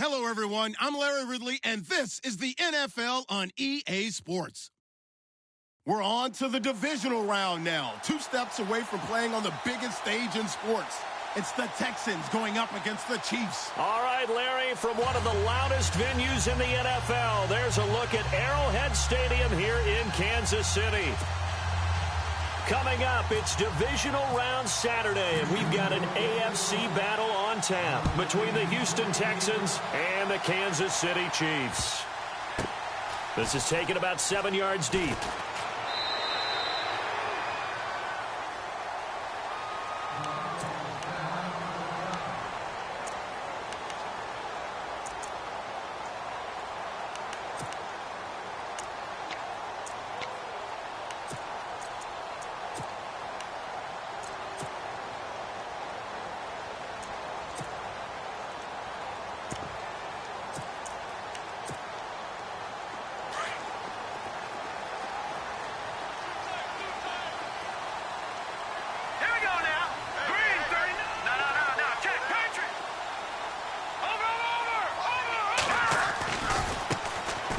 Hello, everyone. I'm Larry Ridley, and this is the NFL on EA Sports. We're on to the divisional round now, 2 steps away from playing on the biggest stage in sports. It's the Texans going up against the Chiefs. All right, Larry, from one of the loudest venues in the NFL, there's a look at Arrowhead Stadium here in Kansas City. Coming up, it's divisional round Saturday, and we've got an AFC battle on tap between the Houston Texans and the Kansas City Chiefs. This is taken about 7 yards deep.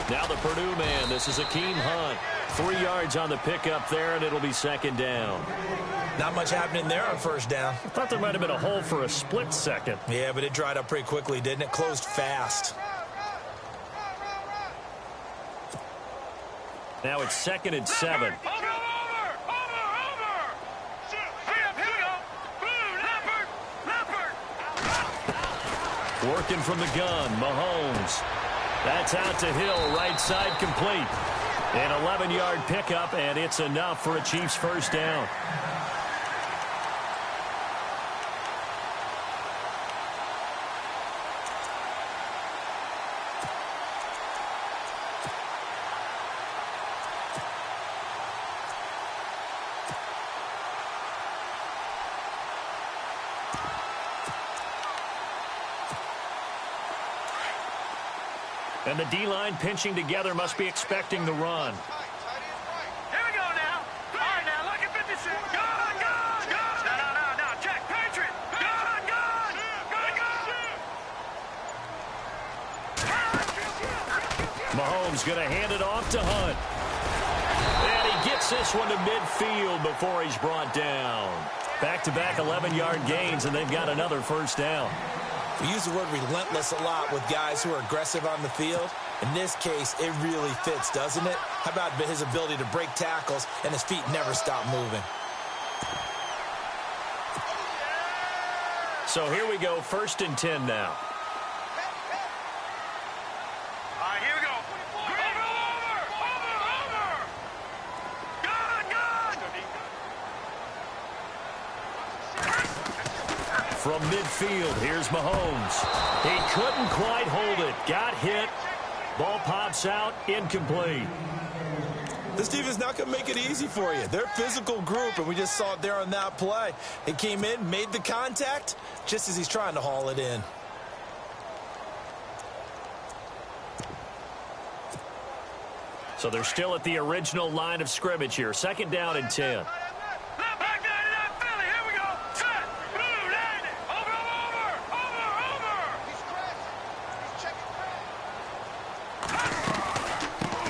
Now the Purdue man, this is Akeem Hunt. 3 yards on the pickup there, and it'll be second down. Not much happening there on first down. I thought there might have been a hole for a split second. Yeah, but it dried up pretty quickly, didn't it? Closed fast. Now it's 2nd and 7. Working from the gun, Mahomes. That's out to Hill, right side complete. An 11-yard pickup, and it's enough for a Chiefs first down. And the D-line pinching together must be expecting the run. Here we go now. All right, now look at 56. Gun. No. Check. Patriot. Gun. Mahomes going to hand it off to Hunt. And he gets this one to midfield before he's brought down. Back-to-back 11-yard gains, and they've got another first down. We use the word relentless a lot with guys who are aggressive on the field. In this case, it really fits, doesn't it? How about his ability to break tackles and his feet never stop moving? So here we go, 1st and 10 now. All right, here we go. Gun. From midfield, here's Mahomes. He couldn't quite hold it. Got hit. Ball pops out, incomplete. This defense not going to make it easy for you. They're a physical group, and we just saw it there on that play. He came in, made the contact, just as he's trying to haul it in. So they're still at the original line of scrimmage here. 2nd down and 10.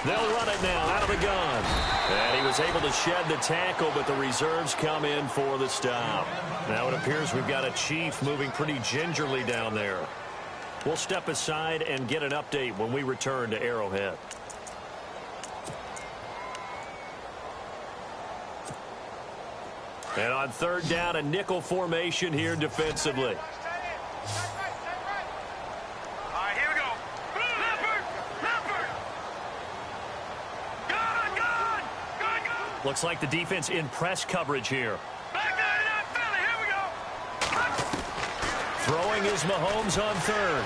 They'll run it now out of the gun. And he was able to shed the tackle, but the reserves come in for the stop. Now it appears we've got a Chief moving pretty gingerly down there. We'll step aside and get an update when we return to Arrowhead. And on 3rd down, a nickel formation here defensively. Looks like the defense in press coverage here. Here we go. Throwing is Mahomes on 3rd.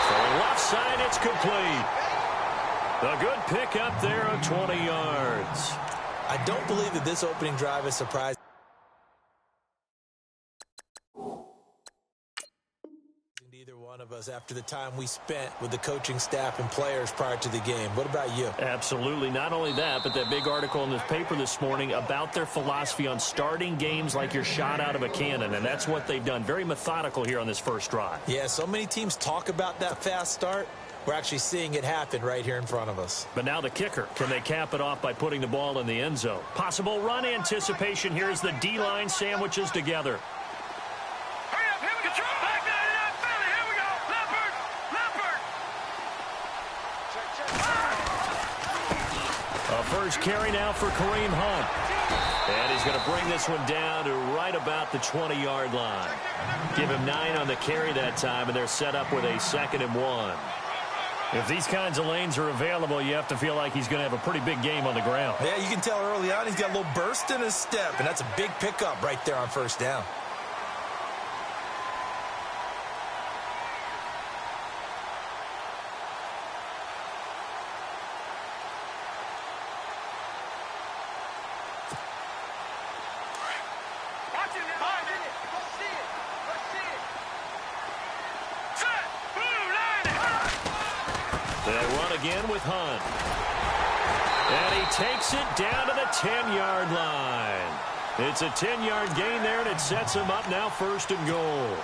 Throwing left side, it's complete. A good pickup there of 20 yards. I don't believe that this opening drive is surprising. Either one of of us after the time we spent with the coaching staff and players prior to the game. What about you? Absolutely. Not only that, but that big article in the paper this morning about their philosophy on starting games like you're shot out of a cannon, and that's what they've done. Very methodical here on this first drive. Yeah, so many teams talk about that fast start. We're actually seeing it happen right here in front of us. But now the kicker. Can they cap it off by putting the ball in the end zone? Possible run anticipation. Here's the D-line sandwiches together. First carry now for Kareem Hunt. And he's going to bring this one down to right about the 20-yard line. Give him 9 on the carry that time, and they're set up with a 2nd and 1. If these kinds of lanes are available, you have to feel like he's going to have a pretty big game on the ground. Yeah, you can tell early on he's got a little burst in his step, and that's a big pickup right there on first down. Again with Hunt. And he takes it down to the 10-yard line. It's a 10-yard gain there, and it sets him up now 1st and goal.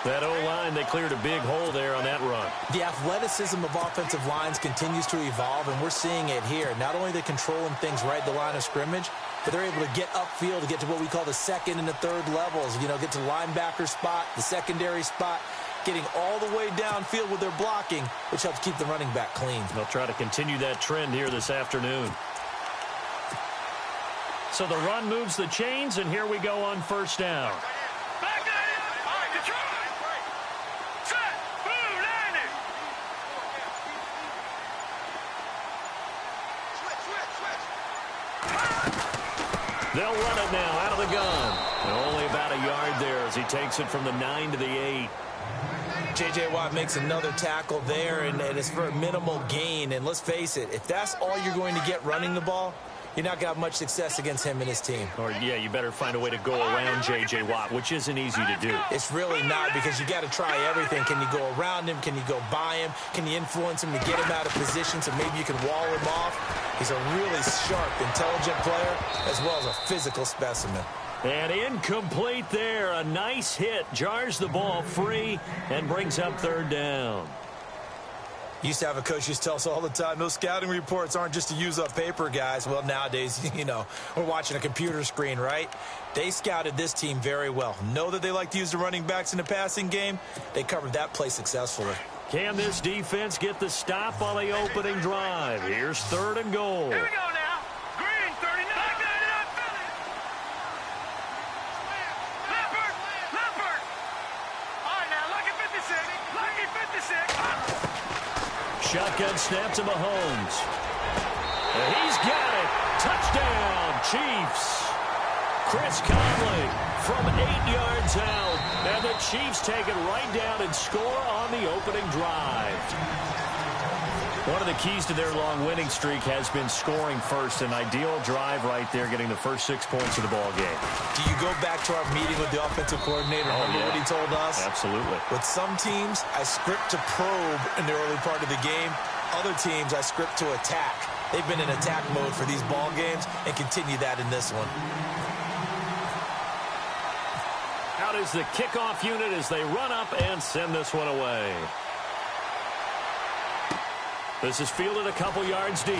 That O-line, they cleared a big hole there on that run. The athleticism of offensive lines continues to evolve, and we're seeing it here. Not only are they controlling things right at the line of scrimmage, but they're able to get upfield to get to what we call the 2nd and the 3rd levels. You know, get to linebacker spot, the secondary spot, getting all the way downfield with their blocking, which helps keep the running back clean. They'll try to continue that trend here this afternoon. So the run moves the chains, and here we go on 1st down. They'll run it now out of the gun. And only about a yard there as he takes it from the 9 to the 8. J.J. Watt makes another tackle there, and it's for a minimal gain. And let's face it, if that's all you're going to get running the ball, you're not going to have much success against him and his team. Or, yeah, you better find a way to go around J.J. Watt, which isn't easy to do. It's really not, because you got to try everything. Can you go around him? Can you go by him? Can you influence him to get him out of position so maybe you can wall him off? He's a really sharp, intelligent player, as well as a physical specimen. And incomplete there. A nice hit. Jars the ball free and brings up 3rd down. Used to have a coach used to tell us all the time, those scouting reports aren't just to use up paper, guys. Well, nowadays, you know, we're watching a computer screen, right? They scouted this team very well. Know that they like to use the running backs in the passing game. They covered that play successfully. Can this defense get the stop on the opening drive? Here's 3rd and goal. Here we go now. Green, 39. Leopard. All right, now, lucky 56. Lucky 56. Shotgun snap to Mahomes. And he's got it. Touchdown, Chiefs. Chris Conley from 8 yards out. And the Chiefs take it right down and score on the opening drive. One of the keys to their long winning streak has been scoring first. An ideal drive right there, getting the first 6 points of the ball game. Do you go back to our meeting with the offensive coordinator? Remember what he told us? Absolutely. With some teams, I script to probe in the early part of the game. Other teams, I script to attack. They've been in attack mode for these ball games and continue that in this one. Out is the kickoff unit as they run up and send this one away. This is fielded a couple yards deep.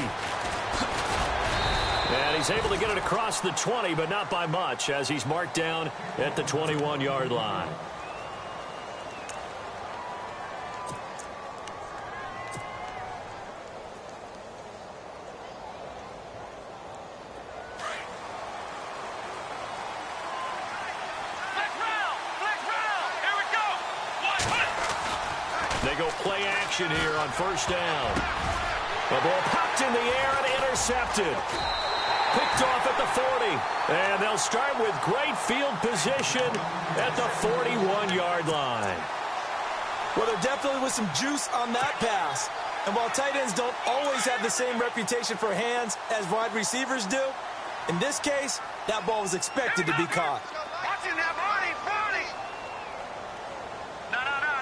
And he's able to get it across the 20, but not by much, as he's marked down at the 21-yard line. They go play action here on 1st down. The ball popped in the air and intercepted. Picked off at the 40. And they'll start with great field position at the 41-yard line. Well, there definitely was some juice on that pass. And while tight ends don't always have the same reputation for hands as wide receivers do, in this case, that ball was expected to be caught. Watching that body.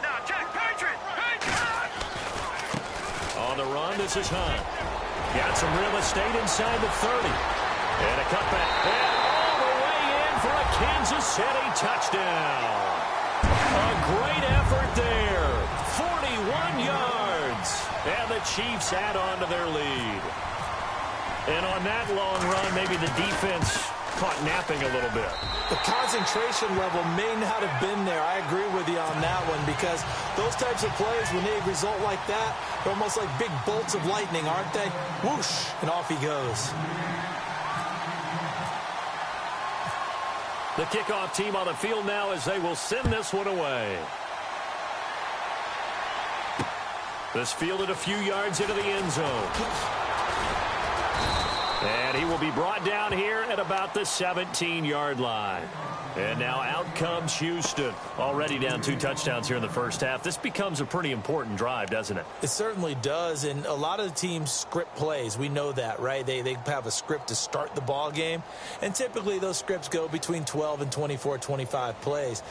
No, check, Patriot. On the run, this is Hunt. Got some real estate inside the 30. And a cutback. And all the way in for a Kansas City touchdown. A great effort there. 41 yards. And the Chiefs add on to their lead. And on that long run, maybe the defense caught napping a little bit. The concentration level may not have been there. I agree with you on that one, because those types of plays, when they result like that, they're almost like big bolts of lightning, aren't they? Whoosh, and off he goes. The kickoff team on the field now as they will send this one away. This fielded a few yards into the end zone. And he will be brought down here at about the 17-yard line. And now out comes Houston. Already down 2 touchdowns here in the first half. This becomes a pretty important drive, doesn't it? It certainly does. And a lot of the teams script plays. We know that, right? They have a script to start the ball game. And typically those scripts go between 12 and 24, 25 plays.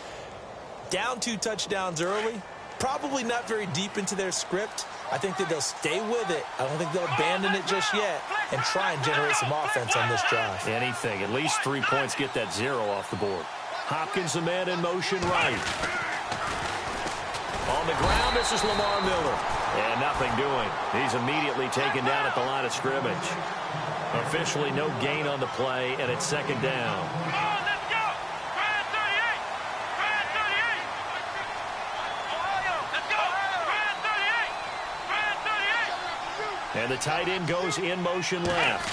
Down 2 touchdowns early. Probably not very deep into their script. I think that they'll stay with it. I don't think they'll abandon it just yet and try and generate some offense on this drive. Anything. At least 3 points, get that 0 off the board. Hopkins, the man in motion right. On the ground, this is Lamar Miller. And nothing doing. He's immediately taken down at the line of scrimmage. Officially no gain on the play, and it's second down. And the tight end goes in motion left.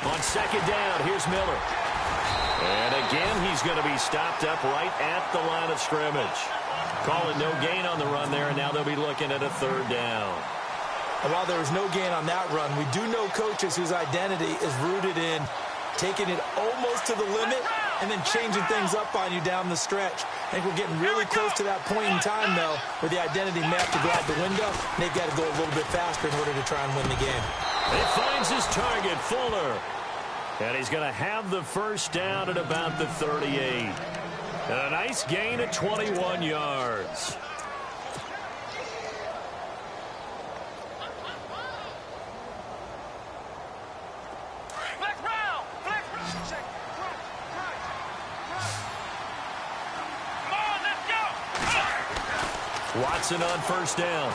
On second down, here's Miller. And again, he's going to be stopped up right at the line of scrimmage. Call it no gain on the run there, and now they'll be looking at a third down. And while there was no gain on that run, we do know coaches whose identity is rooted in taking it almost to the limit and then changing things up on you down the stretch. I think we're getting really close to that point in time, though, where the identity may have to go out the window, and they've got to go a little bit faster in order to try and win the game. He finds his target, Fuller. And he's going to have the first down at about the 38. And a nice gain of 21 yards. Watson on first down.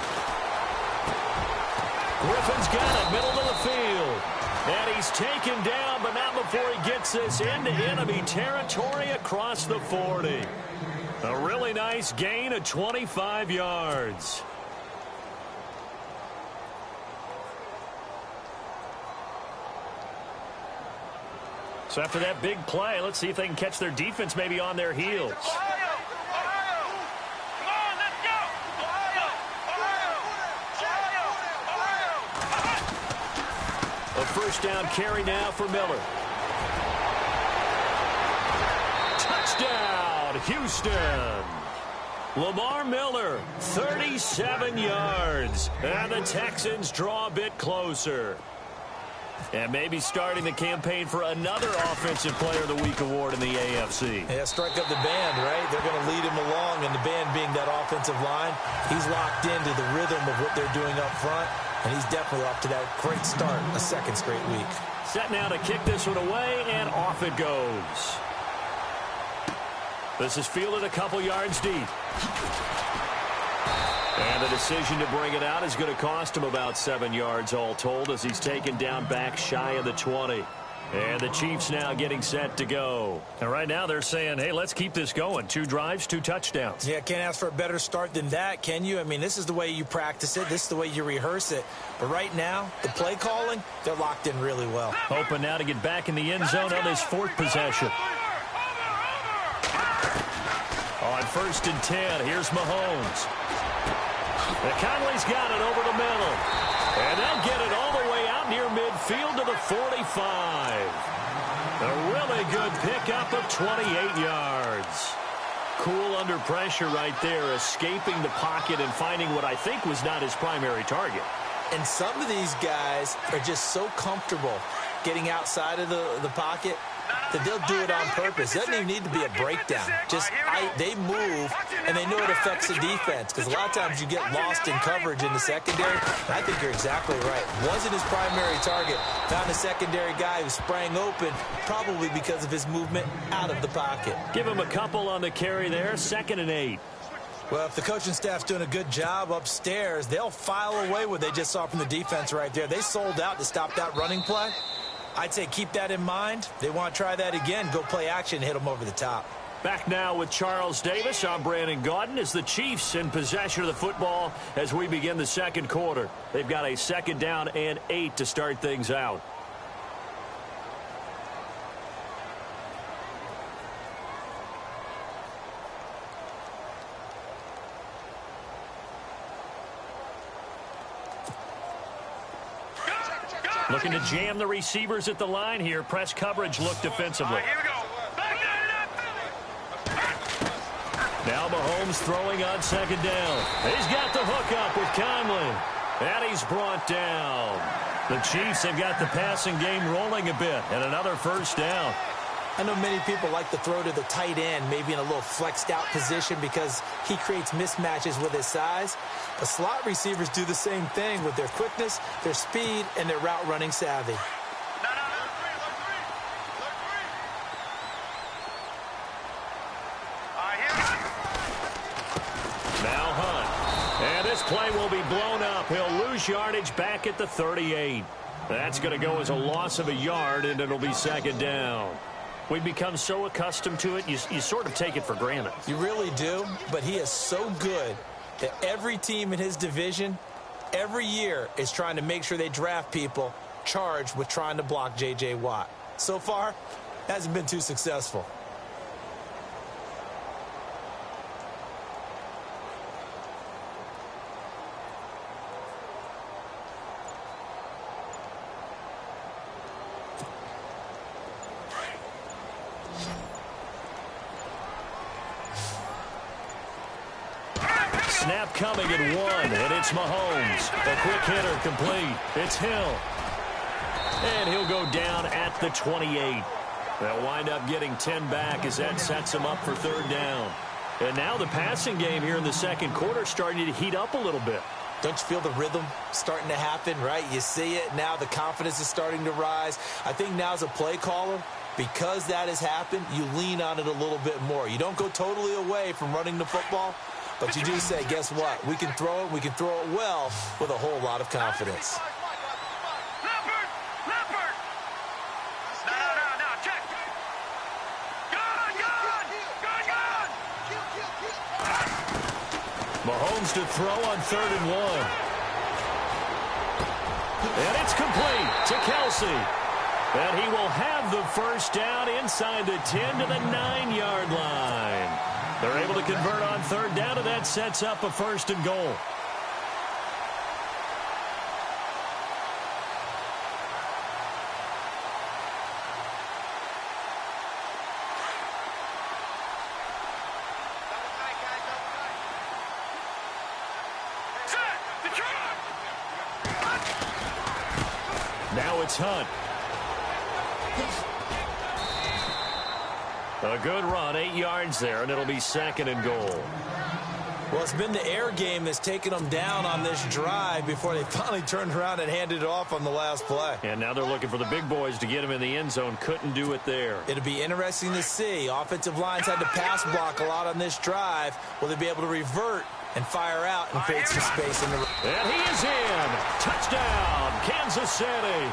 Griffin's got it, middle of the field. And he's taken down, but not before he gets this into enemy territory across the 40. A really nice gain of 25 yards. So after that big play, let's see if they can catch their defense maybe on their heels. A first down carry now for Miller. Touchdown, Houston. Lamar Miller, 37 yards. And the Texans draw a bit closer. And maybe starting the campaign for another Offensive Player of the Week award in the AFC. Yeah, strike up the band, right? They're going to lead him along, and the band being that offensive line, he's locked into the rhythm of what they're doing up front, and he's definitely off to that great start, a second straight week. Set now to kick this one away, and off it goes. This is fielded a couple yards deep. And the decision to bring it out is going to cost him about 7 yards all told as he's taken down back shy of the 20. And the Chiefs now getting set to go. And right now they're saying, hey, let's keep this going. 2 drives, 2 touchdowns. Yeah, can't ask for a better start than that, can you? I mean, this is the way you practice it. This is the way you rehearse it. But right now, the play calling, they're locked in really well. Hoping now to get back in the end zone on this 4th possession. On 1st and 10, here's Mahomes. Conley's got it over the middle. And they'll get it all the way out near midfield to the 45. A really good pickup of 28 yards. Cool under pressure right there, escaping the pocket and finding what I think was not his primary target. And some of these guys are just so comfortable getting outside of the pocket. that they'll do it on purpose. It doesn't even need to be a breakdown. Just they move, and they know it affects the defense, because a lot of times you get lost in coverage in the secondary. And I think you're exactly right. Wasn't his primary target. Found a secondary guy who sprang open, probably because of his movement out of the pocket. Give him a couple on the carry there, 2nd and 8. Well, if the coaching staff's doing a good job upstairs, they'll file away what they just saw from the defense right there. They sold out to stop that running play. I'd say keep that in mind. They want to try that again. Go play action, hit them over the top. Back now with Charles Davis. I'm Brandon Gaudin as the Chiefs in possession of the football as we begin the second quarter. They've got a 2nd down and 8 to start things out. Looking to jam the receivers at the line here. Press coverage look defensively. Here we go. Now Mahomes throwing on 2nd down. He's got the hook up with Conley. And he's brought down. The Chiefs have got the passing game rolling a bit. And another 1st down. I know many people like to throw to the tight end, maybe in a little flexed out position because he creates mismatches with his size. But slot receivers do the same thing with their quickness, their speed, and their route running savvy. Now Hunt. And this play will be blown up. He'll lose yardage back at the 38. That's going to go as a loss of a yard, and it'll be 2nd down. We've become so accustomed to it, you sort of take it for granted. You really do, but he is so good that every team in his division, every year, is trying to make sure they draft people charged with trying to block J.J. Watt. So far, hasn't been too successful. Snap coming at 1, and it's Mahomes. A quick hitter complete. It's Hill. And he'll go down at the 28. They'll wind up getting 10 back as that sets him up for 3rd down. And now the passing game here in the second quarter starting to heat up a little bit. Don't you feel the rhythm starting to happen, right? You see it. Now the confidence is starting to rise. I think now as a play caller, because that has happened, you lean on it a little bit more. You don't go totally away from running the football, but you do say, guess what? We can throw it well with a whole lot of confidence. Mahomes to throw on 3rd and 1. And it's complete to Kelsey. And he will have the 1st down inside the 10 to the 9-yard line. They're able to convert on 3rd down, and that sets up a 1st and goal. Now it's Hunt. A good run, 8 yards there, and it'll be 2nd and goal. Well, it's been the air game that's taken them down on this drive before they finally turned around and handed it off on the last play. And now they're looking for the big boys to get him in the end zone. Couldn't do it there. It'll be interesting to see. Offensive lines had to pass block a lot on this drive. Will they be able to revert and fire out and create some space in the... And he is in. Touchdown, Kansas City.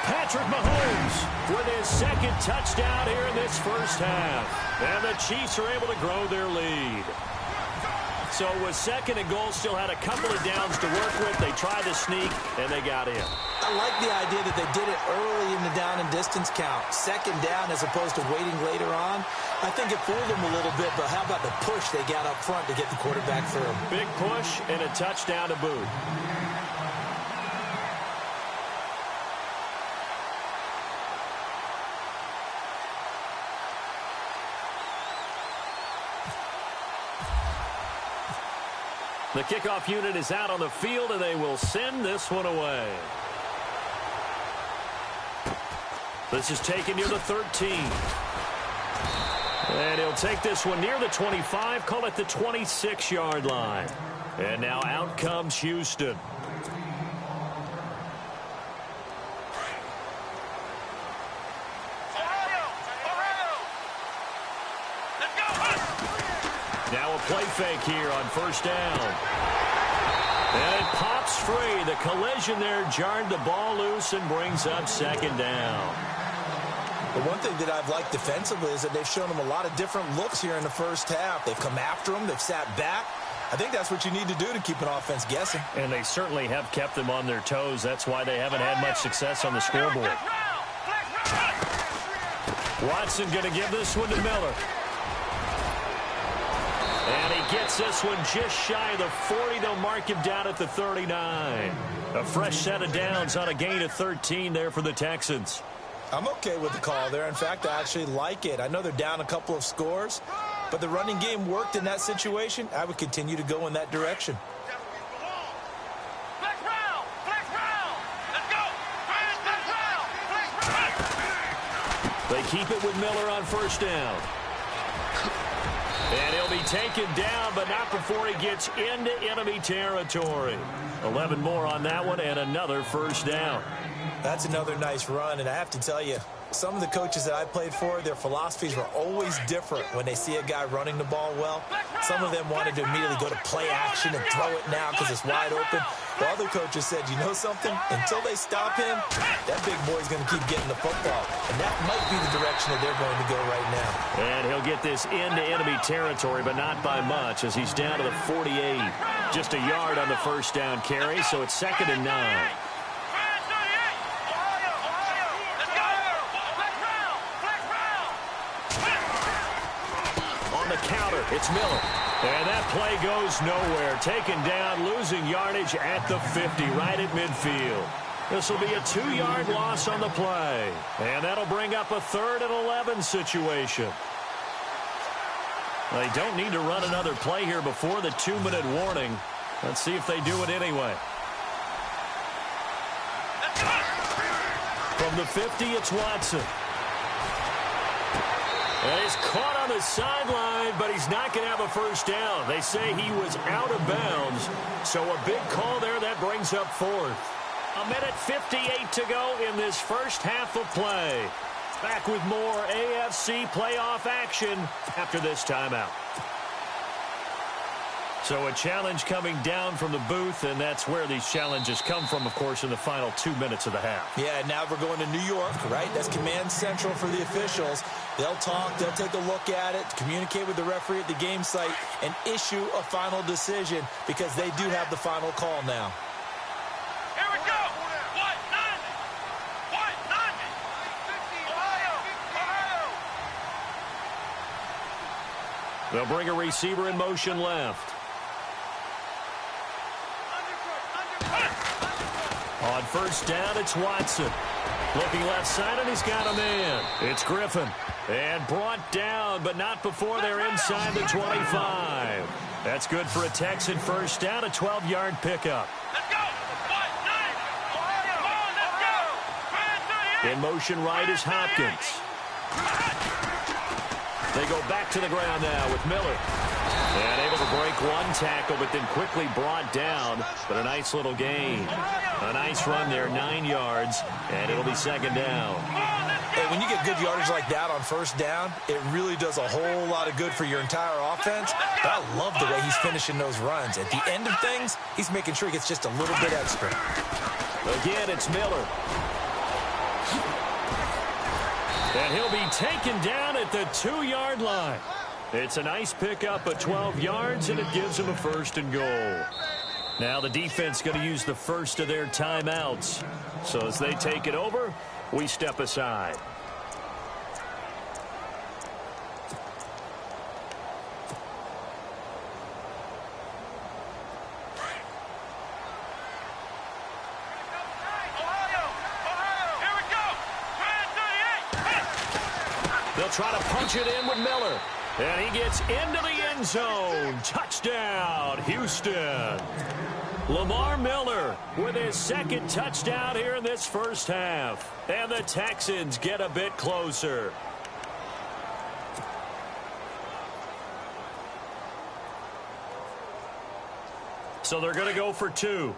Patrick Mahomes with his 2nd touchdown here in this 1st half. And the Chiefs are able to grow their lead. So with 2nd and goal, still had a couple of downs to work with. They tried to sneak, and they got in. I like the idea that they did it early in the down and distance count. 2nd down as opposed to waiting later on. I think it fooled them a little bit, but how about the push they got up front to get the quarterback through? Big push and a touchdown to boot. The kickoff unit is out on the field, and they will send this one away. This is taken near the 13. And he'll take this one near the 25, call it the 26-yard line. And now out comes Houston. Now a play fake here on first down. And it pops free. The collision there jarred the ball loose and brings up second down. The one thing that I've liked defensively is that they've shown them a lot of different looks here in the first half. They've come after them. They've sat back. I think that's what you need to do to keep an offense guessing. And they certainly have kept them on their toes. That's why they haven't had much success on the scoreboard. Watson going to give this one to Miller. And he gets this one just shy of the 40. They'll mark him down at the 39. A fresh set of downs on a gain of 13 there for the Texans. I'm okay with the call there. In fact, I actually like it. I know they're down a couple of scores, but the running game worked in that situation. I would continue to go in that direction. They keep it with Miller on first down. And he'll be taken down, but not before he gets into enemy territory. 11 more on that one, and another first down. That's another nice run, and I have to tell you, some of the coaches that I played for, their philosophies were always different when they see a guy running the ball well. Some of them wanted to immediately go to play action and throw it now because it's wide open. While other coaches said, you know something? Until they stop him, that big boy's going to keep getting the football. And that might be the direction that they're going to go right now. And he'll get this into enemy territory, but not by much as he's down to the 48. Just a yard on the first down carry, so it's 2nd and 9. Counter. It's Miller. And that play goes nowhere. Taken down, losing yardage at the 50, right at midfield. This will be a 2-yard loss on the play. And that'll bring up a 3rd and 11 situation. They don't need to run another play here before the 2-minute warning. Let's see if they do it anyway. From the 50, it's Watson. And he's caught on the sideline, but he's not going to have a first down. They say he was out of bounds. So a big call there that brings up 4th. 1:58 to go in this first half of play. Back with more AFC playoff action after this timeout. So a challenge coming down from the booth, and that's where these challenges come from, of course, in the final 2 minutes of the half. Yeah, now we're going to New York, right? That's command central for the officials. They'll talk, they'll take a look at it, communicate with the referee at the game site, and issue a final decision because they do have the final call now. Here we go. They'll bring a receiver in motion left. On first down, it's Watson. Looking left side, and he's got a man. It's Griffin. And brought down, but not before they're inside the 25. That's good for a Texan first down, a 12-yard pickup. In motion right is Hopkins. They go back to the ground now with Miller. And able to break one tackle, but then quickly brought down. But a nice little gain. A nice run there, 9 yards, and it'll be 2nd down. Hey, when you get good yardage like that on first down, it really does a whole lot of good for your entire offense. But I love the way he's finishing those runs. At the end of things, he's making sure he gets just a little bit extra. Again, it's Miller. And he'll be taken down at the 2-yard line. It's a nice pickup of 12 yards, and it gives him a 1st and goal. Now the defense going to use the first of their timeouts. So as they take it over, we step aside. They'll try to punch it in with Miller. And he gets into the end zone. Touchdown, Houston. Lamar Miller with his second touchdown here in this first half. And the Texans get a bit closer. So they're going to go for two.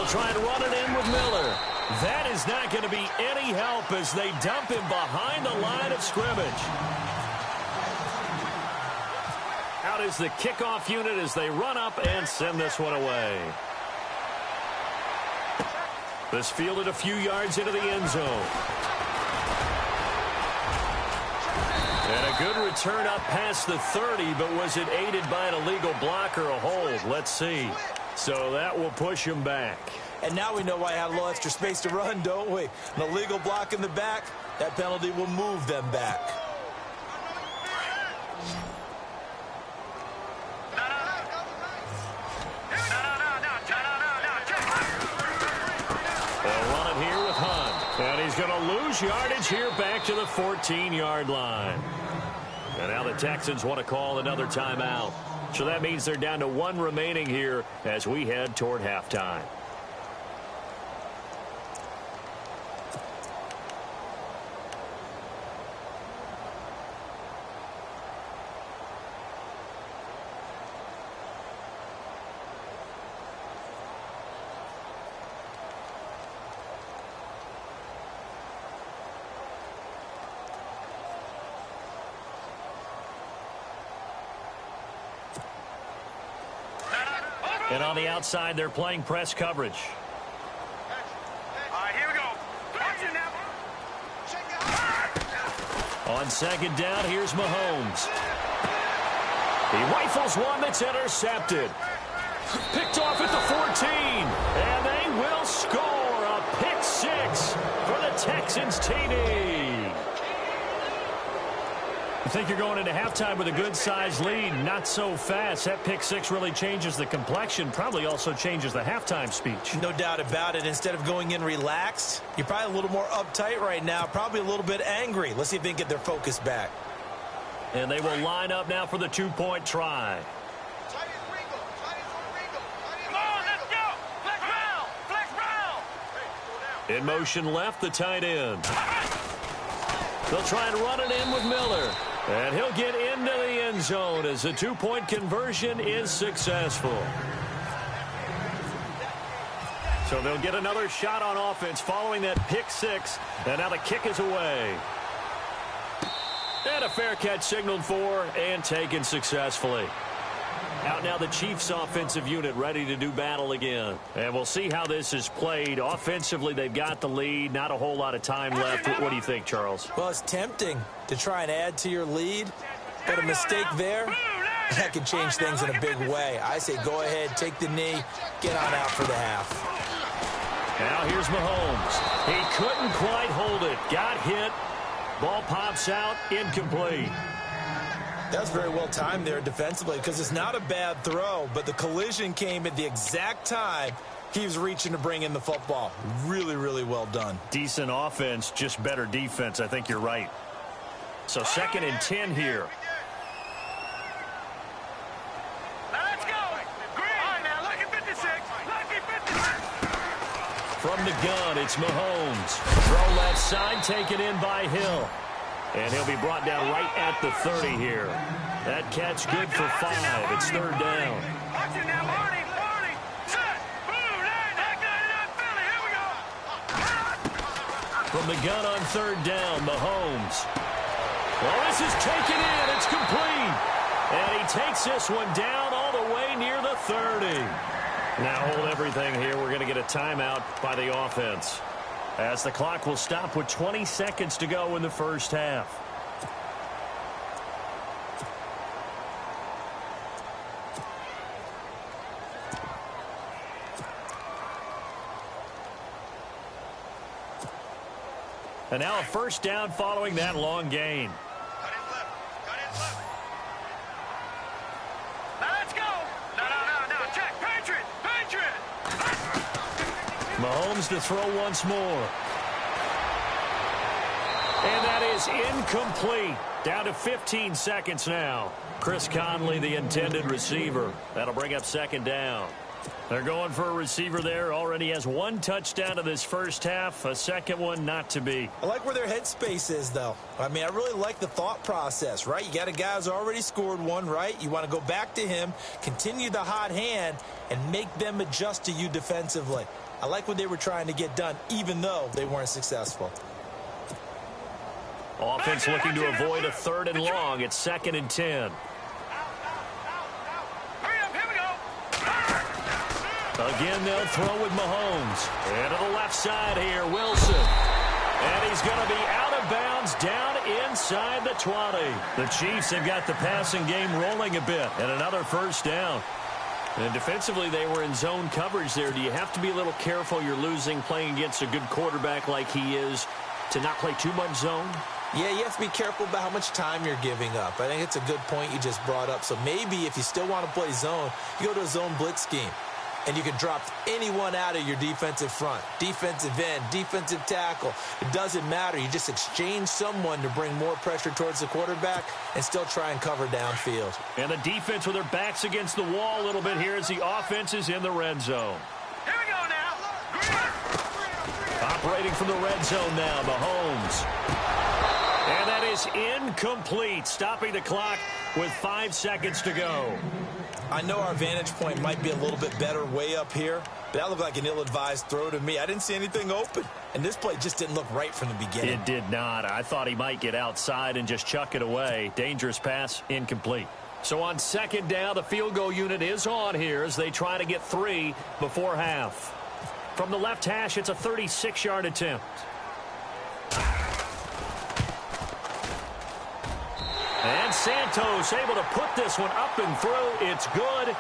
Try and run it in with Miller. That is not going to be any help as they dump him behind the line of scrimmage. Out is the kickoff unit as they run up and send this one away. This fielded a few yards into the end zone. And a good return up past the 30, but was it aided by an illegal block or a hold? Let's see. So that will push him back. And now we know why I had a little extra space to run, don't we? An illegal block in the back, that penalty will move them back. They'll run it here with Hunt. And he's going to lose yardage here back to the 14-yard line. And now the Texans want to call another timeout. So that means they're down to one remaining here as we head toward halftime. And on the outside, they're playing press coverage. All right, here we go. Watch it now. On second down, here's Mahomes. He rifles one that's intercepted. Picked off at the 14. And they will score a pick six for the Texans TD. You think you're going into halftime with a good-sized lead. Not so fast. That pick six really changes the complexion. Probably also changes the halftime speech. No doubt about it. Instead of going in relaxed, you're probably a little more uptight right now. Probably a little bit angry. Let's see if they can get their focus back. And they will line up now for the two-point try. Come on, let's go. Flex round. Flex round. In motion left, the tight end. They'll try and run it in with Miller. And he'll get into the end zone as the two-point conversion is successful. So they'll get another shot on offense following that pick six. And now the kick is away. And a fair catch signaled for and taken successfully. Out now the Chiefs offensive unit ready to do battle again. And we'll see how this is played. Offensively, they've got the lead. Not a whole lot of time left. What do you think, Charles? Well, it's tempting to try and add to your lead, but a mistake there, that can change things in a big way. I say go ahead, take the knee, get on out for the half. Now here's Mahomes. He couldn't quite hold it. Got hit. Ball pops out, incomplete. That was very well timed there defensively because it's not a bad throw, but the collision came at the exact time he was reaching to bring in the football. Really, really well done. Decent offense, just better defense. I think you're right. So 2nd and 10 here. Let's go. Green. All right, now, lucky 56. Lucky 56. From the gun, it's Mahomes. Throw left side, taken in by Hill. And he'll be brought down right at the 30 here. That catch good for 5. It's 3rd down. Watch it now, Marty. Set. Boom. Back up, Philly. Here we go. From the gun on 3rd down, Mahomes. Well, this is taken in. It's complete. And he takes this one down all the way near the 30. Now hold everything here. We're going to get a timeout by the offense, as the clock will stop with 20 seconds to go in the first half. And now a first down following that long gain. Mahomes to throw once more. And that is incomplete. Down to 15 seconds now. Chris Conley, the intended receiver. That'll bring up second down. They're going for a receiver there. Already has one touchdown in this first half. A second one not to be. I like where their headspace is, though. I mean, I really like the thought process, right? You got a guy who's already scored one, right? You want to go back to him, continue the hot hand, and make them adjust to you defensively. I like what they were trying to get done, even though they weren't successful. Offense looking to avoid a 3rd and long. It's 2nd and 10. Again, they'll throw with Mahomes. And to the left side here, Wilson. And he's going to be out of bounds down inside the 20. The Chiefs have got the passing game rolling a bit. And another first down. And defensively, they were in zone coverage there. Do you have to be a little careful? You're losing playing against a good quarterback like he is to not play too much zone? Yeah, you have to be careful about how much time you're giving up. I think it's a good point you just brought up. So maybe if you still want to play zone, you go to a zone blitz scheme. And you can drop anyone out of your defensive front. Defensive end, defensive tackle. It doesn't matter. You just exchange someone to bring more pressure towards the quarterback and still try and cover downfield. And the defense with their backs against the wall a little bit here as the offense is in the red zone. Here we go now. Operating from the red zone now, Mahomes. And that is incomplete, stopping the clock with 5 seconds to go. I know our vantage point might be a little bit better way up here, but that looked like an ill-advised throw to me. I didn't see anything open, and this play just didn't look right from the beginning. It did not. I thought he might get outside and just chuck it away. Dangerous pass, incomplete. So on second down, the field goal unit is on here as they try to get 3 before half. From the left hash, it's a 36-yard attempt. And Santos able to put this one up and through. It's good.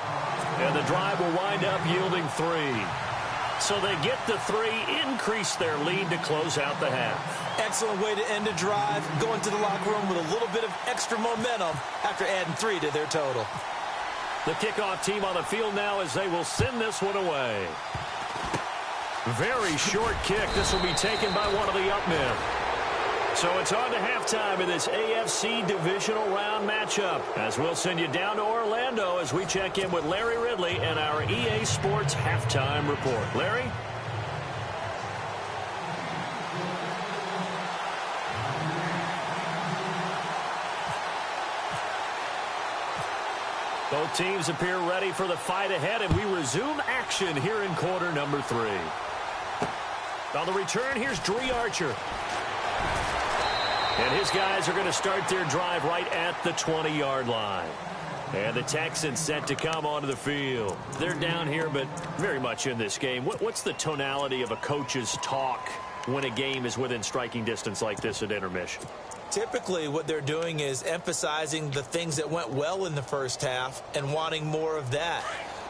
And the drive will wind up yielding 3. So they get the 3, increase their lead to close out the half. Excellent way to end a drive. Go into the locker room with a little bit of extra momentum after adding 3 to their total. The kickoff team on the field now as they will send this one away. Very short kick. This will be taken by one of the up men. So it's on to halftime in this AFC divisional round matchup as we'll send you down to Orlando as we check in with Larry Ridley and our EA Sports halftime report. Larry? Both teams appear ready for the fight ahead, and we resume action here in quarter number 3. On the return, here's Dree Archer. And his guys are going to start their drive right at the 20-yard line. And the Texans set to come onto the field. They're down here, but very much in this game. What's the tonality of a coach's talk when a game is within striking distance like this at intermission? Typically, what they're doing is emphasizing the things that went well in the first half and wanting more of that.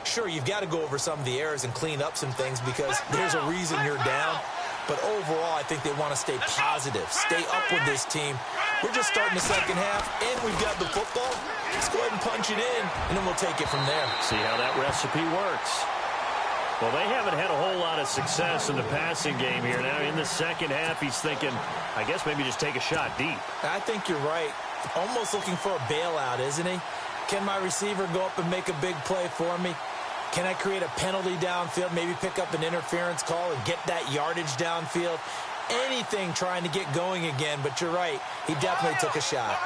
Sure, you've got to go over some of the errors and clean up some things because there's a reason you're down. But overall, I think they want to stay positive, stay up with this team. We're just starting the second half, and we've got the football. Let's go ahead and punch it in, and then we'll take it from there. See how that recipe works. Well, they haven't had a whole lot of success in the passing game here. Now, in the second half, he's thinking, I guess maybe just take a shot deep. I think you're right. Almost looking for a bailout, isn't he? Can my receiver go up and make a big play for me? Can I create a penalty downfield, maybe pick up an interference call and get that yardage downfield? Anything trying to get going again, but you're right. He definitely took a shot.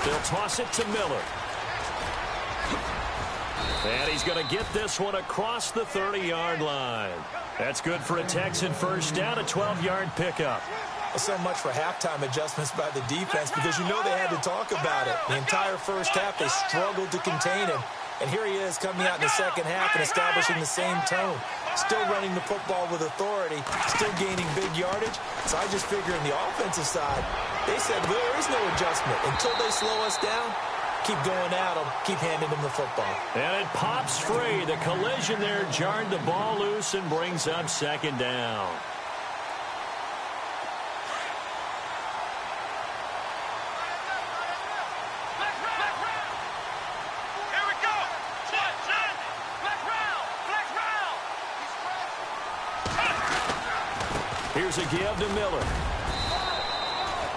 They'll toss it to Miller. And he's going to get this one across the 30-yard line. That's good for a Texan first down, a 12-yard pickup. So much for halftime adjustments by the defense because you know they had to talk about it. The entire first half, they struggled to contain him. And here he is coming out in the second half and establishing the same tone. Still running the football with authority, still gaining big yardage. So I just figure on the offensive side, they said there is no adjustment. Until they slow us down, keep going at them, keep handing them the football. And it pops free. The collision there jarred the ball loose and brings up second down. Here's a give to Miller.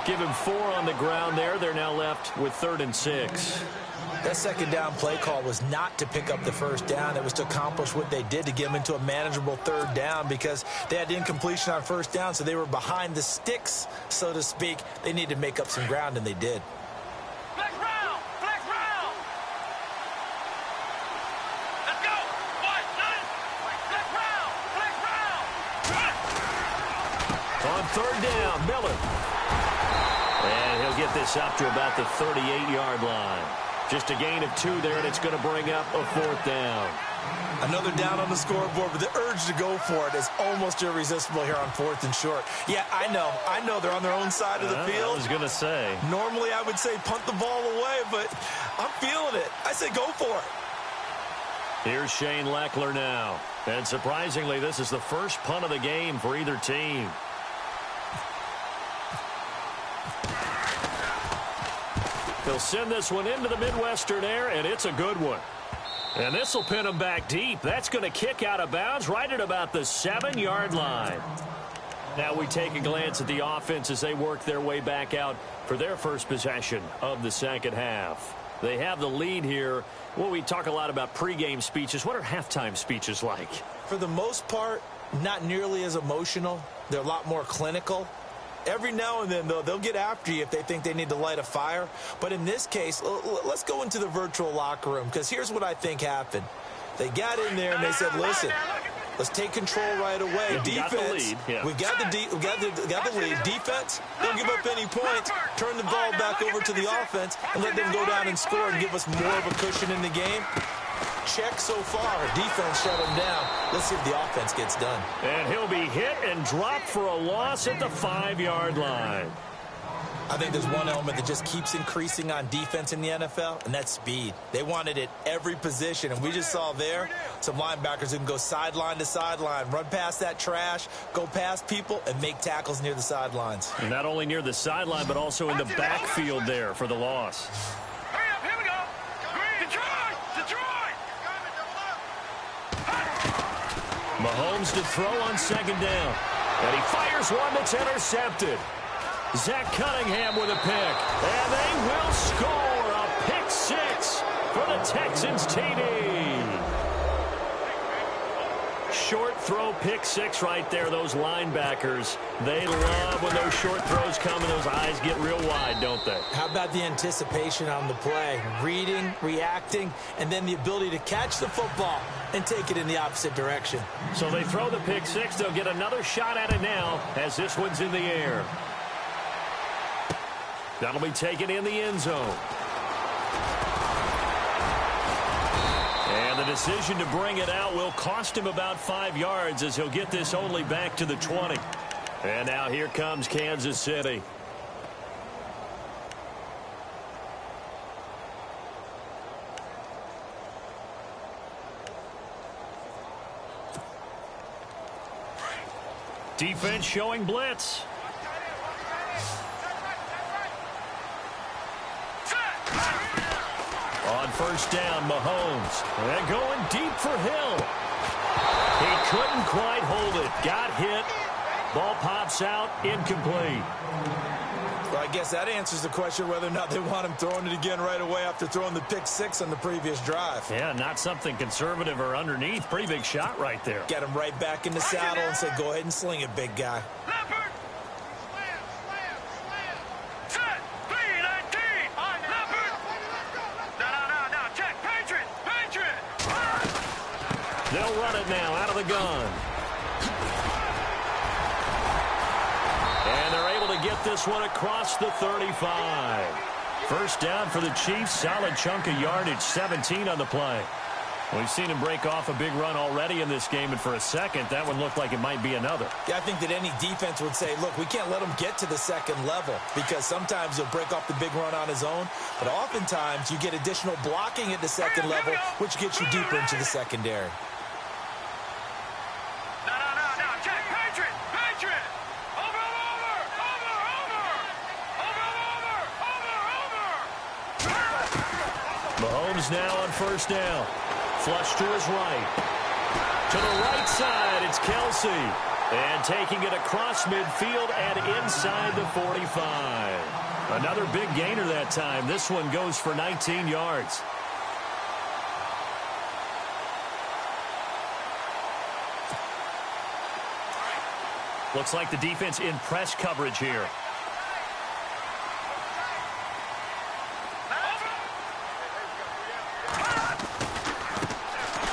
Give him 4 on the ground there. They're now left with 3rd and 6. That second down play call was not to pick up the first down. It was to accomplish what they did, to get them into a manageable 3rd down, because they had incompletion on first down, so they were behind the sticks, so to speak. They needed to make up some ground, and they did. Flex round! Flex round! Let's go! What? None? Flex round! Flex round! On 3rd down, Miller. And he'll get this up to about the 38-yard line. Just a gain of 2 there, and it's going to bring up a 4th down. Another down on the scoreboard, but the urge to go for it is almost irresistible here on 4th and short. Yeah, I know they're on their own side of the field. I was going to say. Normally I would say punt the ball away, but I'm feeling it. I say go for it. Here's Shane Leckler now. And surprisingly, this is the first punt of the game for either team. He'll send this one into the Midwestern air, and it's a good one. And this will pin him back deep. That's going to kick out of bounds right at about the 7-yard line. Now we take a glance at the offense as they work their way back out for their first possession of the second half. They have the lead here. Well, we talk a lot about pregame speeches. What are halftime speeches like? For the most part, not nearly as emotional. They're a lot more clinical. Every now and then, though, they'll get after you if they think they need to light a fire. But in this case, let's go into the virtual locker room, because here's what I think happened. They got in there and they said, listen, let's take control right away. Yeah, Defense, we got the lead. Defense, don't give up any points. Turn the ball back over to the offense and let them go down and score and give us more of a cushion in the game. Check so far. Defense shut him down. Let's see if the offense gets done. And he'll be hit and dropped for a loss at the 5-yard line. I think there's one element that just keeps increasing on defense in the NFL, and that's speed. They want it at every position, and we just saw there some linebackers who can go sideline to sideline, run past that trash, go past people, and make tackles near the sidelines. And not only near the sideline, but also in the backfield there for the loss. Hurry up, here we go! Detroit! Detroit! Mahomes to throw on 2nd down. And he fires one that's intercepted. Zach Cunningham with a pick. And they will score a pick 6 for the Texans TD. Short throw, pick 6 right there. Those linebackers, they love when those short throws come and those eyes get real wide, don't they? How about the anticipation on the play? Reading, reacting, and then the ability to catch the football and take it in the opposite direction. So they throw the pick 6. They'll get another shot at it now as this one's in the air. That'll be taken in the end zone. And the decision to bring it out will cost him about 5 yards as he'll get this only back to the 20. And now here comes Kansas City. Defense showing blitz. On 1st down, Mahomes. And going deep for Hill. He couldn't quite hold it. Got hit. Ball pops out. Incomplete. Well, I guess that answers the question whether or not they want him throwing it again right away after throwing the pick 6 on the previous drive. Yeah, not something conservative or underneath. Pretty big shot right there. Get him right back in the saddle and say, go ahead and sling it, big guy. Leopard! Set! 3-19! Leopard! No, check! Patriot! Patriot! They'll run it now out of the gun. And they're able to get this one across the 35. First down for the Chiefs. Solid chunk of yardage, 17 on the play. We've seen him break off a big run already in this game, and for a second, that one looked like it might be another. Yeah, I think that any defense would say, look, we can't let him get to the second level, because sometimes he'll break off the big run on his own, but oftentimes you get additional blocking at the second level, which gets you deeper into the secondary. No, check! Patriot! Patriot! Over! Mahomes now on first down. Flush to his right. To the right side, it's Kelsey. And taking it across midfield and inside the 45. Another big gainer that time. This one goes for 19 yards. Looks like the defense in press coverage here.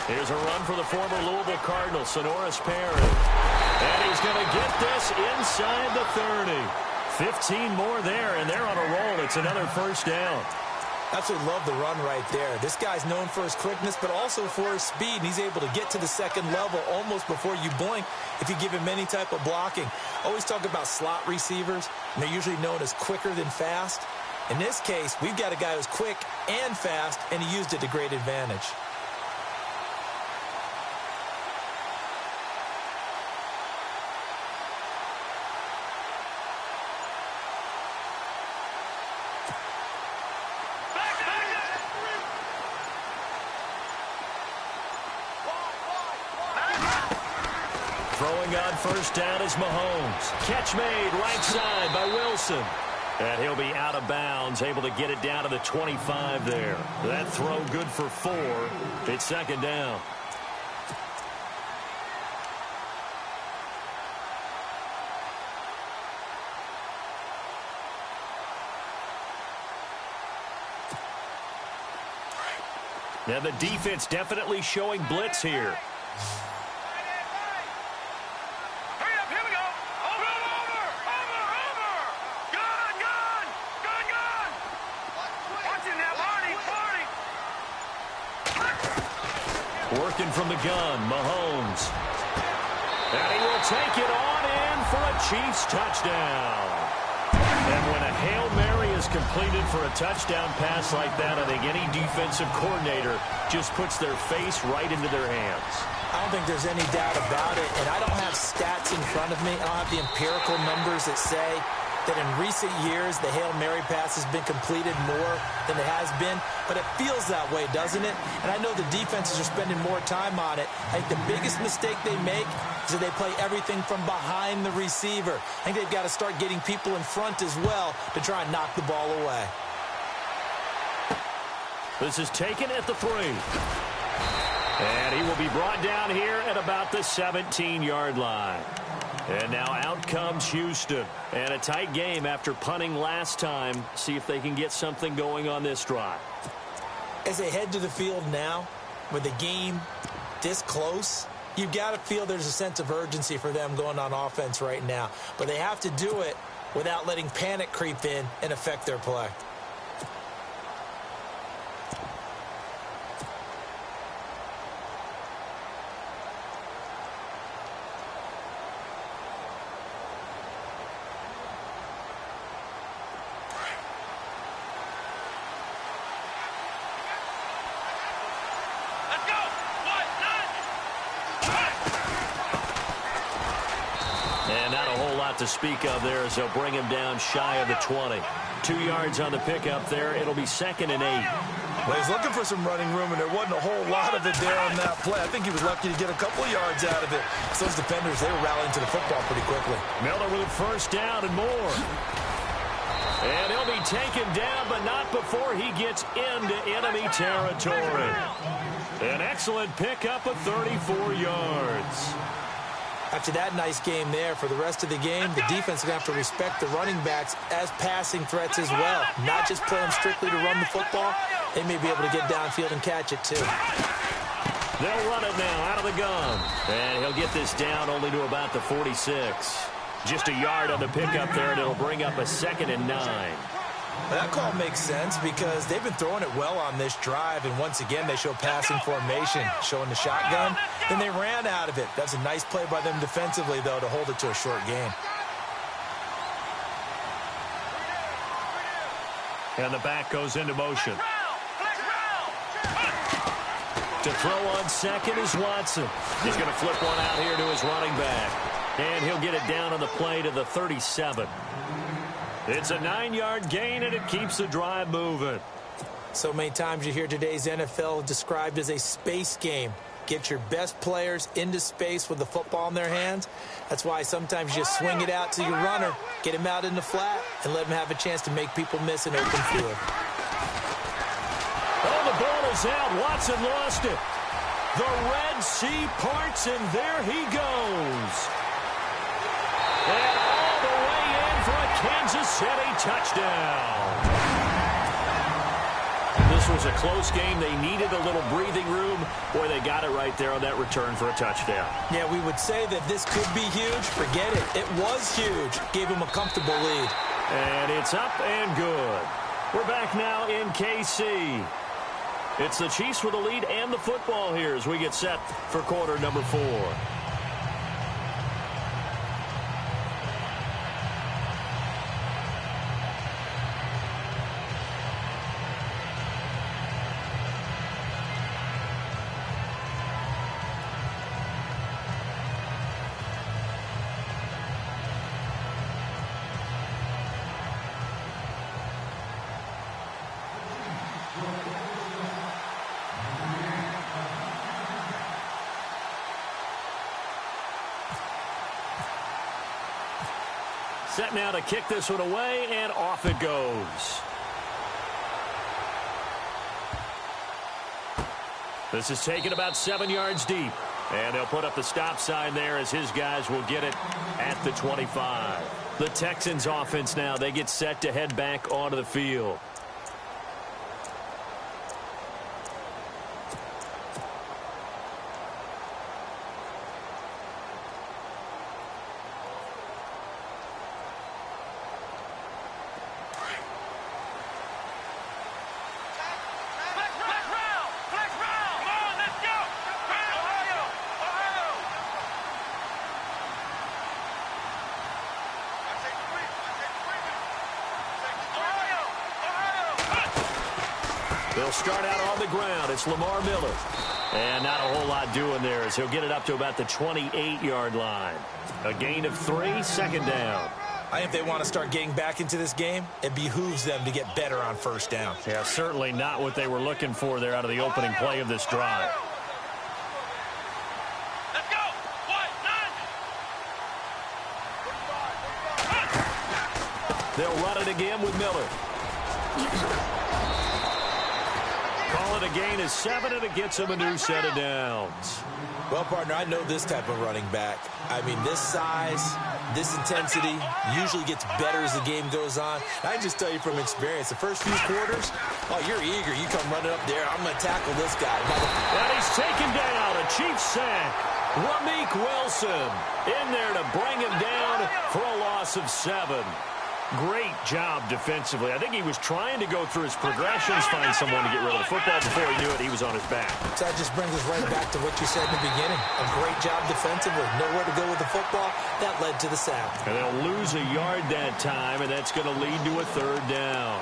Here's a run for the former Louisville Cardinal, Sonoris Perry. And he's going to get this inside the 30. 15 more there, and they're on a roll. It's another first down. Absolutely love the run right there. This guy's known for his quickness, but also for his speed. And he's able to get to the second level almost before you blink if you give him any type of blocking. Always talk about slot receivers, and they're usually known as quicker than fast. In this case, we've got a guy who's quick and fast, and he used it to great advantage. Throwing on first down is Mahomes. Catch made right side by Wilson. And he'll be out of bounds, able to get it down to the 25 there. That throw good for 4. It's second down. Now the defense definitely showing blitz here. Working from the gun, Mahomes. And he will take it on in for a Chiefs touchdown. And when a Hail Mary is completed for a touchdown pass like that, I think any defensive coordinator just puts their face right into their hands. I don't think there's any doubt about it, and I don't have stats in front of me. I don't have the empirical numbers that say that in recent years the Hail Mary pass has been completed more than it has been, but it feels that way, doesn't it? And I know the defenses are spending more time on it. I think the biggest mistake they make is that they play everything from behind the receiver. I think they've got to start getting people in front as well to try and knock the ball away. This is taken at the 3. And he will be brought down here at about the 17-yard line. And now out comes Houston. And a tight game after punting last time. See if they can get something going on this drive. As they head to the field now, with the game this close, you've got to feel there's a sense of urgency for them going on offense right now. But they have to do it without letting panic creep in and affect their play. To speak of there as they'll bring him down shy of the 20. 2 yards on the pickup there. It'll be 2nd and 8. Well, he's looking for some running room, and there wasn't a whole lot of it there on that play. I think he was lucky to get a couple of yards out of it. So those defenders, they were rallying to the football pretty quickly. Miller with a first down and more. And he'll be taken down, but not before he gets into enemy territory. An excellent pickup of 34 yards. After that nice game there, for the rest of the game, the defense is going to have to respect the running backs as passing threats as well. Not just play them strictly to run the football. They may be able to get downfield and catch it, too. They'll run it now out of the gun. And he'll get this down only to about the 46. Just a yard on the pickup there, and it'll bring up a 2nd and 9. Well, that call makes sense because they've been throwing it well on this drive, and once again they show passing formation, showing the shotgun. Then they ran out of it. That's a nice play by them defensively, though, to hold it to a short gain. And the back goes into motion. To throw on second is Watson. He's going to flip one out here to his running back. And he'll get it down on the play to the 37. It's a 9-yard gain, and it keeps the drive moving. So many times you hear today's NFL described as a space game. Get your best players into space with the football in their hands. That's why sometimes you just swing it out to your runner, get him out in the flat, and let him have a chance to make people miss an open field. Oh, the ball is out. Watson lost it. The Red Sea parts, and there he goes. And all the way in for a Kansas City touchdown. This was a close game. They needed a little breathing room. Boy, they got it right there on that return for a touchdown. Yeah, we would say that this could be huge. Forget it. It was huge. Gave him a comfortable lead. And it's up and good. We're back now in KC. It's the Chiefs with the lead and the football here as we get set for quarter number 4. Set now to kick this one away, and off it goes. This is taken about 7 yards deep. And they'll put up the stop sign there as his guys will get it at the 25. The Texans offense now, they get set to head back onto the field. They'll start out on the ground. It's Lamar Miller. And not a whole lot doing there as he'll get it up to about the 28-yard line. A gain of 3, second down. I think if they want to start getting back into this game, it behooves them to get better on first down. Yeah, certainly not what they were looking for there out of the opening play of this drive. Let's go. 1, 9. They'll run it again with Miller. Call it a gain of 7, and it gets him a new set of downs. Well, partner, I know this type of running back. I mean, this size, this intensity usually gets better as the game goes on. I can just tell you from experience, the first few quarters, oh, you're eager. You come running up there, I'm going to tackle this guy. And he's taken down, a Chiefs sack. Ramik Wilson in there to bring him down for a loss of 7. Great job defensively. I think he was trying to go through his progressions, find someone to get rid of the football. Before he knew it, he was on his back. So that just brings us right back to what you said in the beginning. A great job defensively. Nowhere to go with the football. That led to the sack. And they'll lose a yard that time, and that's going to lead to a 3rd down.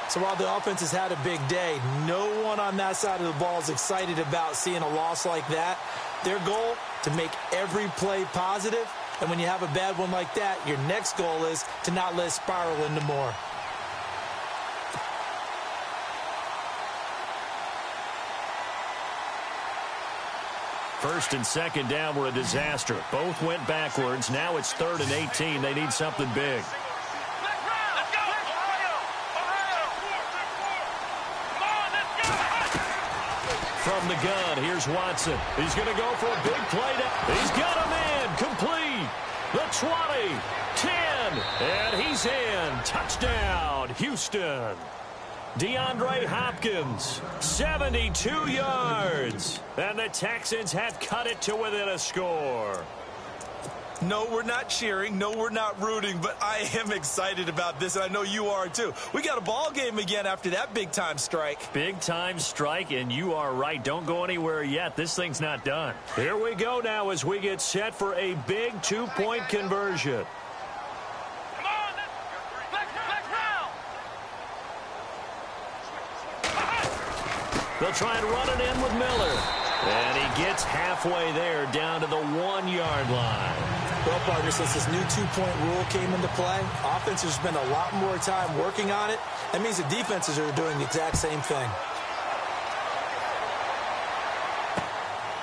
So while the offense has had a big day, no one on that side of the ball is excited about seeing a loss like that. Their goal, to make every play positive. And when you have a bad one like that, your next goal is to not let it spiral into more. First and second down were a disaster. Both went backwards. Now it's 3rd and 18. They need something big. From the gun, here's Watson. He's going to go for a big play. He's got him in. Complete. The 20, 10, and he's in. Touchdown, Houston. DeAndre Hopkins, 72 yards. And the Texans have cut it to within a score. No, we're not cheering. No, we're not rooting, but I am excited about this, and I know you are too. We got a ball game again after that big-time strike. Big-time strike, and you are right. Don't go anywhere yet. This thing's not done. Here we go now as we get set for a big 2-point conversion. Come on, They'll try and run it in with Miller. And he gets halfway there down to the 1-yard line. Well, partner, since this new 2-point rule came into play, offenses spend a lot more time working on it. That means the defenses are doing the exact same thing.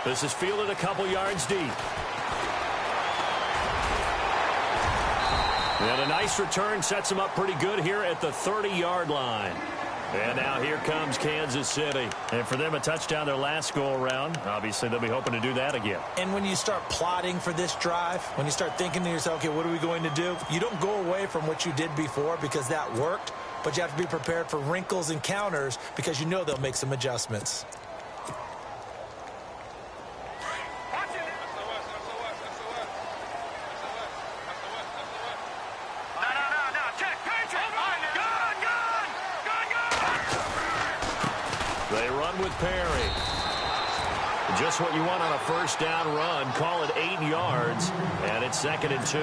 This is fielded a couple yards deep. And a nice return sets them up pretty good here at the 30-yard line. And now here comes Kansas City. And for them, a touchdown their last go-around. Obviously, they'll be hoping to do that again. And when you start plotting for this drive, when you start thinking to yourself, okay, what are we going to do? You don't go away from what you did before because that worked, but you have to be prepared for wrinkles and counters because you know they'll make some adjustments. They run with Perry. Just what you want on a first down run. Call it 8 yards, and it's 2nd and 2.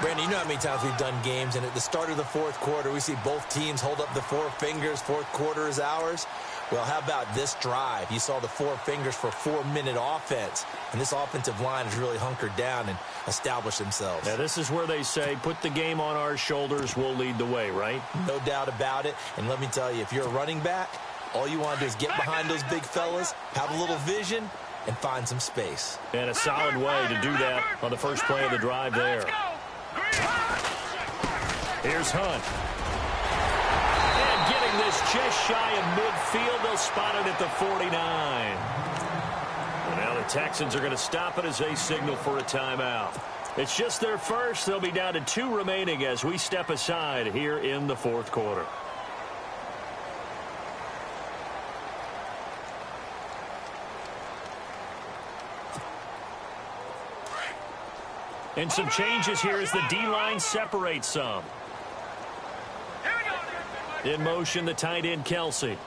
Brandon, you know how many times we've done games, and at the start of the fourth quarter, we see both teams hold up the 4 fingers, fourth quarter is ours. Well, how about this drive? You saw the 4 fingers for 4-minute offense, and this offensive line has really hunkered down and established themselves. Now, this is where they say, put the game on our shoulders, we'll lead the way, right? No doubt about it, and let me tell you, if you're a running back, all you want to do is get behind those big fellas, have a little vision, and find some space. And a solid way to do that on the first play of the drive there. Here's Hunt. And getting this just shy of midfield. They'll spot it at the 49. And now the Texans are going to stop it as they signal for a timeout. It's just their first. They'll be down to 2 remaining as we step aside here in the fourth quarter. And some changes here as the D-line separates some. In motion, the tight end, Kelsey.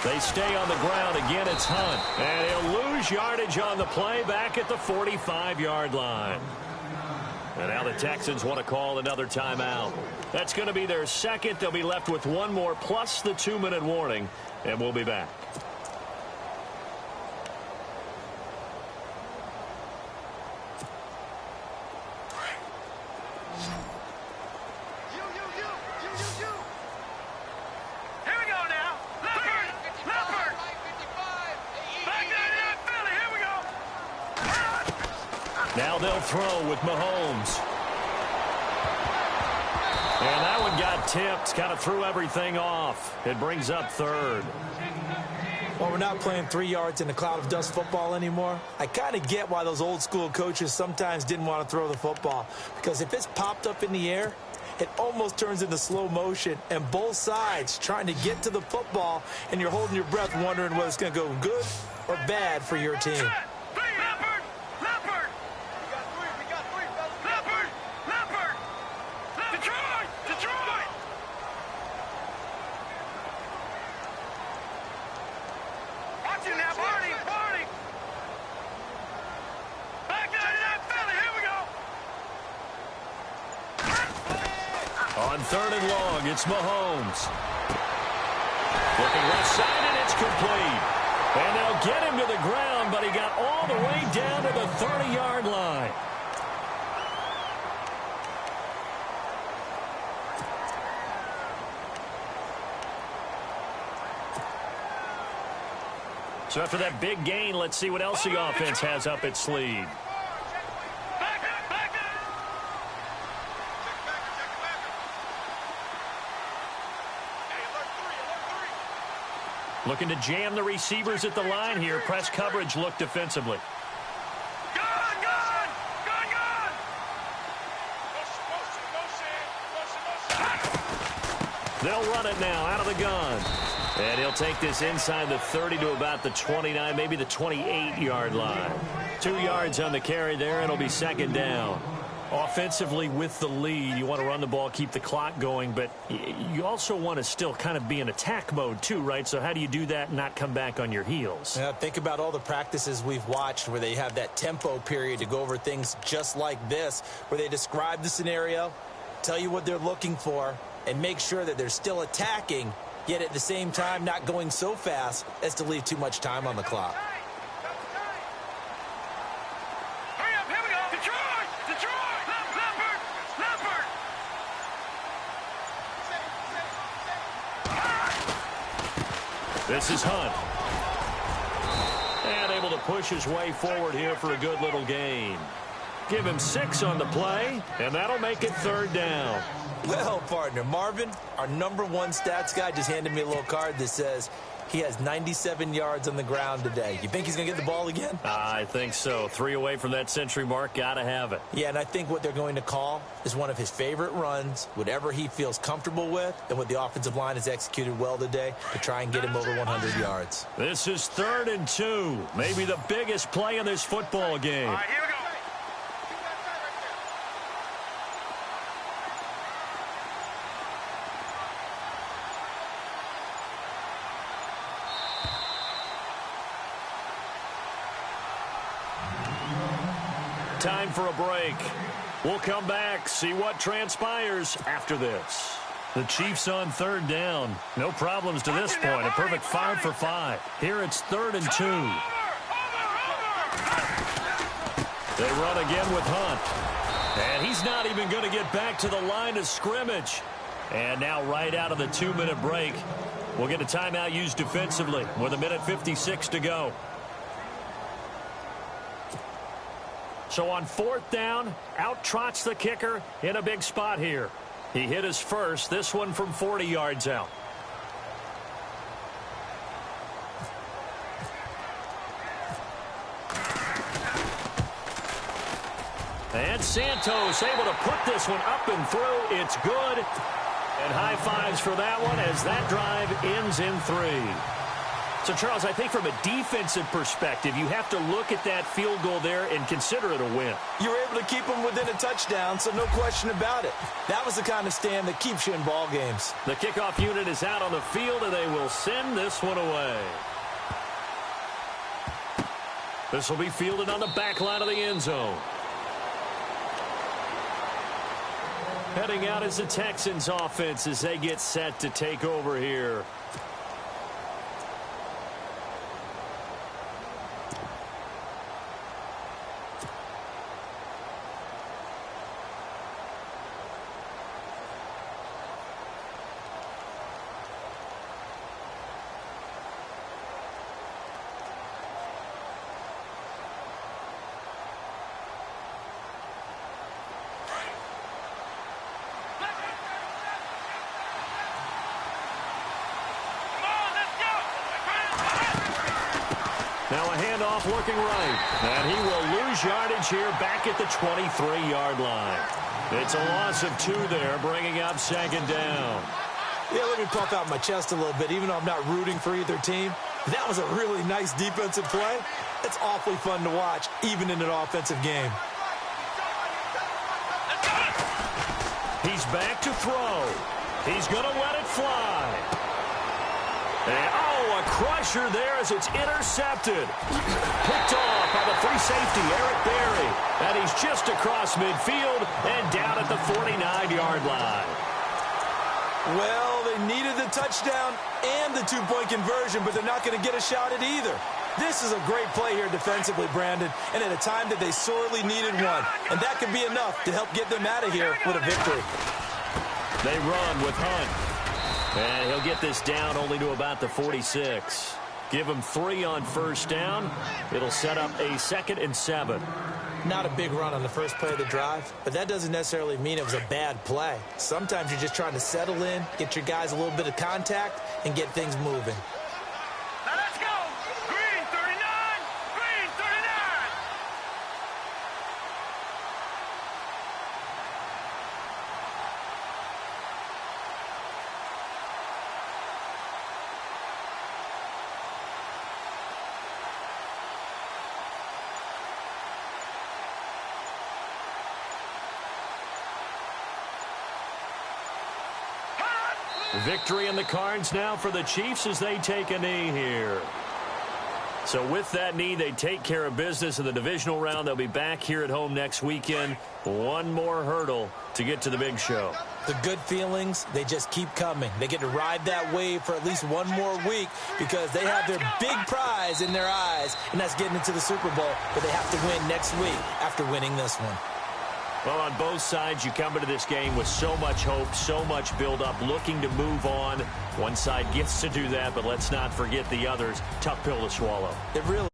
They stay on the ground. Again, it's Hunt. And he'll lose yardage on the play back at the 45-yard line. And now the Texans want to call another timeout. That's going to be their second. They'll be left with 1 more plus the 2-minute warning. And we'll be back. Now they'll throw with Mahomes. And that one got tipped. Kind of threw everything off. It brings up 3rd. Well, we're not playing 3 yards in a cloud of dust football anymore. I kind of get why those old school coaches sometimes didn't want to throw the football. Because if it's popped up in the air, it almost turns into slow motion. And both sides trying to get to the football, and you're holding your breath wondering whether it's going to go good or bad for your team. On 3rd and long, it's Mahomes. Looking left side, and it's complete. And they'll get him to the ground, but he got all the way down to the 30-yard line. So after that big gain, let's see what else the offense has up its sleeve. Looking to jam the receivers at the line here. Press coverage look defensively. They'll run it now out of the gun. And he'll take this inside the 30 to about the 29, maybe the 28-yard line. 2 yards on the carry there. It'll be 2nd down. Offensively with the lead, you want to run the ball, keep the clock going, but you also want to still kind of be in attack mode too, right? So how do you do that and not come back on your heels? Yeah, think about all the practices we've watched where they have that tempo period to go over things just like this, where they describe the scenario, tell you what they're looking for, and make sure that they're still attacking, yet at the same time not going so fast as to leave too much time on the clock. This is Hunt. push his way forward here for a good little gain. Give him 6 on the play, and that'll make it 3rd down. Well, partner, Marvin, our #1 stats guy, just handed me a little card that says he has 97 yards on the ground today. You think he's going to get the ball again? I think so. 3 away from that century mark. Got to have it. Yeah, and I think what they're going to call is one of his favorite runs, whatever he feels comfortable with, and what the offensive line has executed well today to try and get him over 100 yards. This is 3rd and 2. Maybe the biggest play in this football game. All right, here we go. Time for a break. We'll come back, see what transpires after this. The Chiefs on 3rd down. No problems to this point. A perfect 5 for 5. Here it's 3rd and 2. They run again with Hunt. And he's not even going to get back to the line of scrimmage. And now right out of the 2-minute break, we'll get a timeout used defensively with 1:56 to go. So on 4th down, out trots the kicker in a big spot here. He hit his first, this one from 40 yards out. And Santos able to put this one up and through. It's good. And high fives for that one as that drive ends in 3. So, Charles, I think from a defensive perspective, you have to look at that field goal there and consider it a win. You were able to keep them within a touchdown, so no question about it. That was the kind of stand that keeps you in ball games. The kickoff unit is out on the field, and they will send this one away. This will be fielded on the back line of the end zone. Heading out is the Texans offense as they get set to take over here. Now a handoff looking right. And he will lose yardage here back at the 23-yard line. It's a loss of 2 there, bringing up 2nd down. Yeah, let me puff out my chest a little bit, even though I'm not rooting for either team. That was a really nice defensive play. It's awfully fun to watch, even in an offensive game. He's back to throw. He's going to let it fly. And, oh, a crusher there as it's intercepted. Picked off by the free safety, Eric Berry. And he's just across midfield and down at the 49-yard line. Well, they needed the touchdown and the 2-point conversion, but they're not going to get a shot at either. This is a great play here defensively, Brandon, and at a time that they sorely needed one. And that could be enough to help get them out of here with a victory. They run with Hunt. And he'll get this down only to about the 46. Give him 3 on 1st down. It'll set up a 2nd and 7. Not a big run on the first play of the drive, but that doesn't necessarily mean it was a bad play. Sometimes you're just trying to settle in, get your guys a little bit of contact, and get things moving. Now let's go. Green 39. Green 39. Victory in the cards now for the Chiefs as they take a knee here. So with that knee, they take care of business in the divisional round. They'll be back here at home next weekend. One more hurdle to get to the big show. The good feelings, they just keep coming. They get to ride that wave for at least one more week because they have their big prize in their eyes, and that's getting into the Super Bowl, but they have to win next week after winning this one. Well, on both sides, you come into this game with so much hope, so much build-up, looking to move on. One side gets to do that, but let's not forget the others. Tough pill to swallow. It really